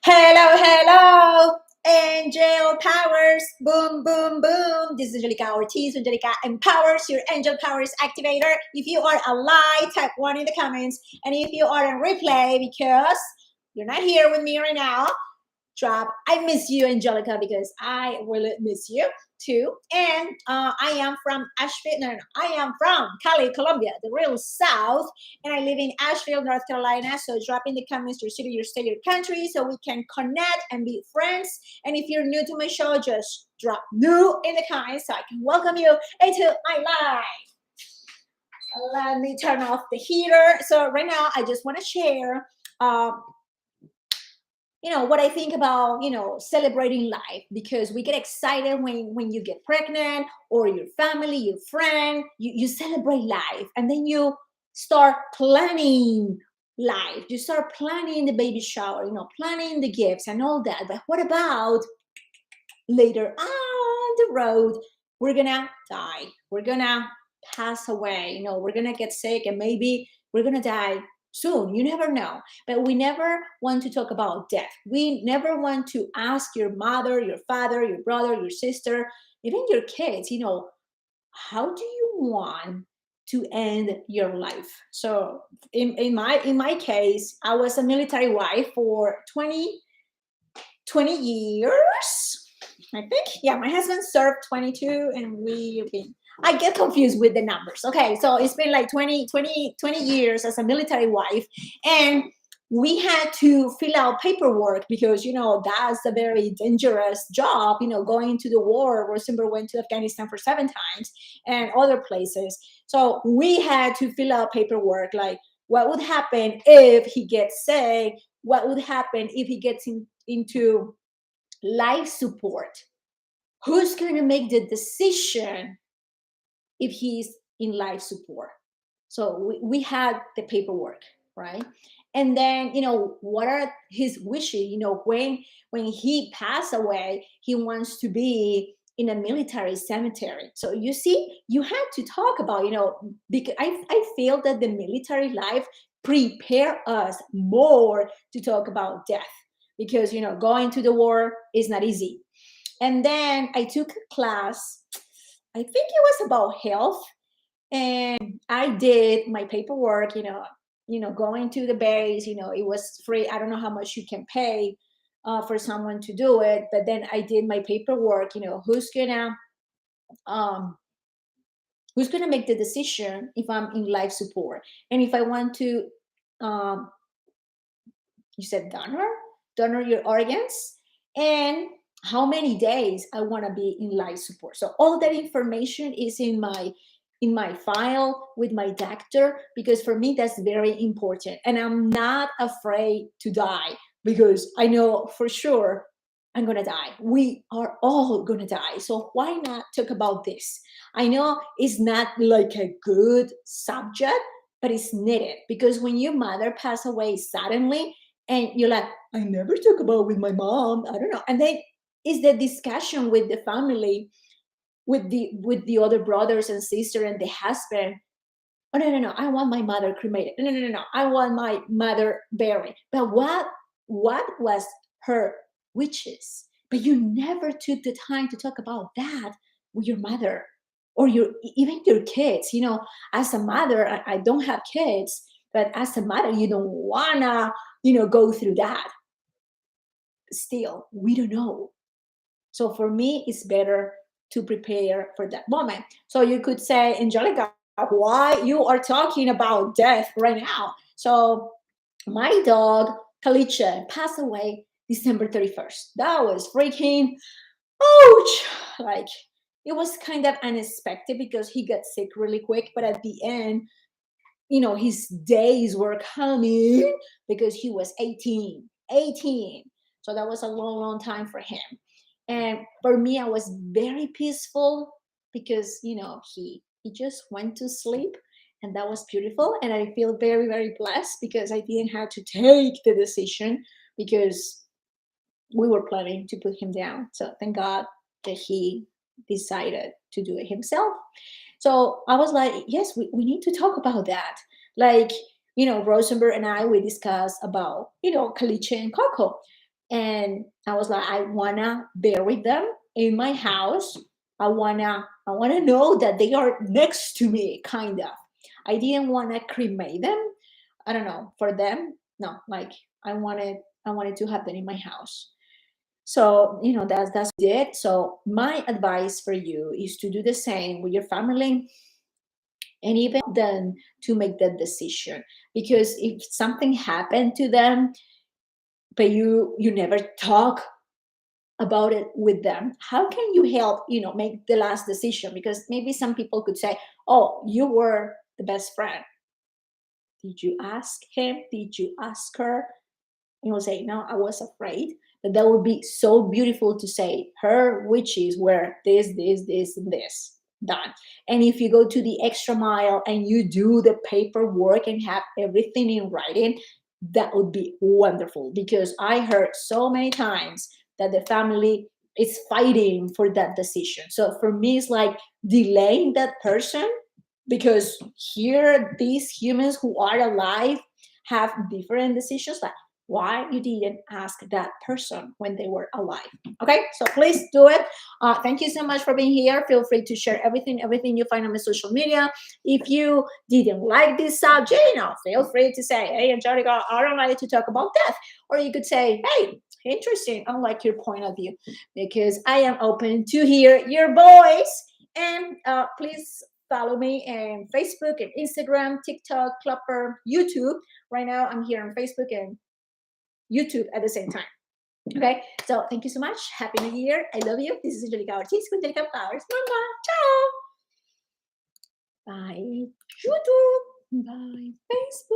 Hello, hello, angel powers, boom, boom, boom. This is Angelica Ortiz. Angelica empowers your angel powers activator. If you are alive, type one in the comments. And if you are on replay because you're not here with me right now, drop I miss you, Angelica, because I really miss you too. And I am from Asheville. No, I am from Cali, Colombia, the real South, and I live in Asheville, North Carolina. So drop in the comments your city, your state, your country, so we can connect and be friends. And if you're new to my show, just drop new in the comments so I can welcome you into my life. Let me turn off the heater. So right now, I just want to share. What I think about celebrating life, because we get excited when you get pregnant, or your family, your friend, you celebrate life, and then you start planning life, you start planning the baby shower, planning the gifts and all that. But what about later on the road? We're gonna die, we're gonna pass away, we're gonna get sick, and maybe we're gonna die soon. You never know. But we never want to talk about death. We never want to ask your mother, your father, your brother, your sister, even your kids, how do you want to end your life? So in my case, I was a military wife for 20 years, I think. Yeah, my husband served 22, and we've been, I get confused with the numbers. Okay, so it's been like 20 years as a military wife. And we had to fill out paperwork because, that's a very dangerous job, going to the war. Rosenberg went to Afghanistan for 7 times and other places. So we had to fill out paperwork like what would happen if he gets sick, what would happen if he gets into life support, who's going to make the decision if he's in life support. So we had the paperwork, right? And then, what are his wishes? When he passed away, he wants to be in a military cemetery. So you see, you had to talk about, because I feel that the military life prepare us more to talk about death, because going to the war is not easy. And then I took a class, I think it was about health, and I did my paperwork, going to the base, it was free. I don't know how much you can pay for someone to do it, but then I did my paperwork, um, who's gonna make the decision if I'm in life support, and if I want to, um, you said donor your organs, and how many days I want to be in life support. So all that information is in my file with my doctor, because for me that's very important, and I'm not afraid to die, because I know for sure I'm gonna die. We are all gonna die. So why not talk about this? I know it's not like a good subject, but it's needed, because when your mother passed away suddenly, and you're like, I never talk about with my mom, I don't know. And then is the discussion with the family, with the other brothers and sister and the husband. Oh, no, no, no, I want my mother cremated. No, no, no, no, no, I want my mother buried. But what was her wishes? But you never took the time to talk about that with your mother, or even your kids. As a mother, I don't have kids, but as a mother, you don't wanna go through that. Still, we don't know. So for me, it's better to prepare for that moment. So you could say, Angelica, why you are talking about death right now? So my dog Kaliche passed away December 31st. That was freaking ouch. Like, it was kind of unexpected because he got sick really quick, but at the end, his days were coming, because he was 18. So that was a long, long time for him. And for me, I was very peaceful, because he just went to sleep, and that was beautiful. And I feel very, very blessed, because I didn't have to take the decision, because we were planning to put him down. So thank God that he decided to do it himself. So I was like, yes, we need to talk about that. Like, Rosenberg and I, we discussed about, Caliche and Coco. And I was like, I wanna bury them in my house. I wanna know that they are next to me, kind of. I didn't wanna cremate them. I don't know, for them. No, like I wanted to have them in my house. So, that's it. So my advice for you is to do the same with your family, and even then to make that decision. Because if something happened to them, but you never talk about it with them, how can you help make the last decision? Because maybe some people could say, oh, you were the best friend, did you ask him, did you ask her? And will say, no, I was afraid. But that would be so beautiful to say her wishes were this and this done. And if you go to the extra mile and you do the paperwork and have everything in writing, that would be wonderful. Because I heard so many times that the family is fighting for that decision. So for me, it's like delaying that person, because here these humans who are alive have different decisions. Like, why you didn't ask that person when they were alive? Okay, so please do it. Thank you so much for being here. Feel free to share everything you find on my social media. If you didn't like this subject, feel free to say, hey, Angelica, I don't like to talk about death. Or you could say, hey, interesting, I like your point of view. Because I am open to hear your voice. And please follow me on Facebook and Instagram, TikTok, Clubber, YouTube. Right now, I'm here on Facebook and YouTube at the same time. Okay, so thank you so much. Happy New Year. I love you. This is Angelica Ortiz with Angelica Flowers. Mama, ciao. Bye, YouTube. Bye, Facebook.